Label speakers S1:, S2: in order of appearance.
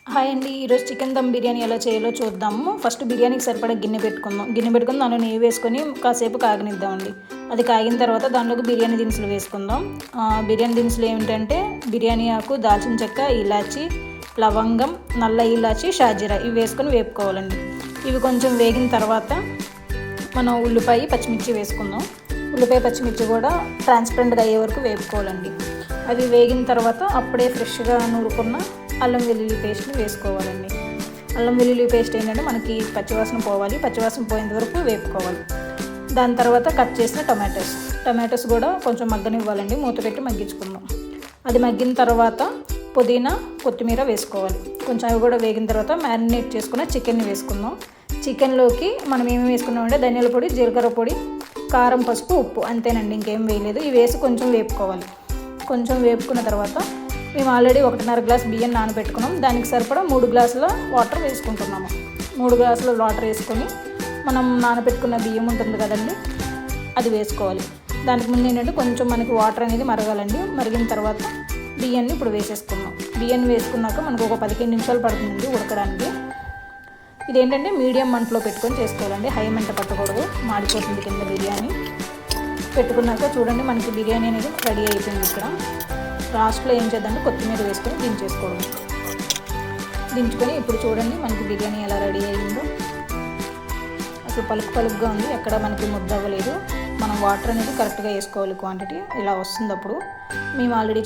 S1: Hi అండి. ఈరోజు chicken dum biryani ఎలా చేయాలో చూద్దాము. ఫస్ట్ బిర్యానీకి సరిపడా గిన్నె పెట్టుకుందాం. గిన్నె పెట్టుకుని దానిలో నెయ్యి వేసుకొని కాసేపు కాగనిద్దామండి. అది కాగిన తర్వాత దానిలోకి బిర్యానీ దినుసులు వేసుకుందాం. బిర్యానీ దినుసులు ఏమిటంటే బిర్యానీ ఆకు, దాల్చిన చెక్క, ఇలాచి, లవంగం, నల్ల ఇలాచి, షాజీరా ఇవి వేసుకొని వేపుకోవాలండి. ఇవి కొంచెం వేగిన తర్వాత మనం ఉల్లిపాయ, పచ్చిమిర్చి వేసుకుందాం. ఉల్లిపాయ, పచ్చిమిర్చి కూడా ట్రాన్స్పరెంట్గా అయ్యే వరకు వేపుకోవాలండి. అవి వేగిన తర్వాత అప్పుడే ఫ్రెష్గా నూరుకున్న అల్లం వెల్లుల్లి పేస్ట్ని వేసుకోవాలండి. అల్లం వెల్లుల్లి పేస్ట్ ఏంటంటే మనకి పచ్చివాసన పోవాలి, పచ్చివాసన పోయేంత వరకు వేపుకోవాలి. దాని తర్వాత కట్ చేసిన టమాటోస్ కూడా కొంచెం మగ్గనివ్వాలండి. మూత పెట్టి మగ్గించుకుందాం. అది మగ్గిన తర్వాత పుదీనా, కొత్తిమీర వేసుకోవాలి. కొంచెం అవి కూడా వేగిన తర్వాత మ్యారినేట్ చేసుకున్న చికెన్ని వేసుకుందాం. చికెన్లోకి మనం ఏమేమి వేసుకున్నామంటే ధనియాల పొడి, జీలకర్ర పొడి, కారం, పసుపు, ఉప్పు అంతేనండి, ఇంకేం వేయలేదు. ఇవి వేసి కొంచెం వేపుకోవాలి. కొంచెం వేపుకున్న తర్వాత మేము ఆల్రెడీ 1.5 గ్లాస్ బియ్యం నానబెట్టుకున్నాం. దానికి సరిపడా 3 గ్లాసుల వాటర్ వేసుకుంటున్నాము. 3 గ్లాసుల వాటర్ వేసుకొని మనం నానబెట్టుకున్న బియ్యం ఉంటుంది కదండి, అది వేసుకోవాలి. దానికి ముందు ఏంటంటే కొంచెం మనకి వాటర్ అనేది మరగాలండి. మరిగిన తర్వాత బియ్యాన్ని ఇప్పుడు వేసేసుకున్నాం. బియ్యాన్ని వేసుకున్నాక మనకు ఒక 15 నిమిషాలు పడుతుంది ఉడకడానికి. ఇదేంటంటే మీడియం మంటలో పెట్టుకొని చేసుకోవాలండి. హై మంట పట్టకూడదు, మాడిపోతుంది కింద బిర్యానీ. పెట్టుకున్నాక చూడండి మనకి బిర్యానీ అనేది రెడీ అయిపోయింది. ఇక్కడ లాస్ట్లో ఏం చేద్దామంటే కొత్తిమీర వేసుకొని దించేసుకోవడం. దించుకొని ఇప్పుడు చూడండి మనకి బిర్యానీ ఎలా రెడీ అయ్యిందో. అసలు పలుకుగా ఉంది, ఎక్కడ మనకి ముద్ద అవ్వలేదు. మనం వాటర్ అనేది కరెక్ట్గా వేసుకోవాలి. క్వాంటిటీ ఇలా వస్తుంది. అప్పుడు మేము ఆల్రెడీ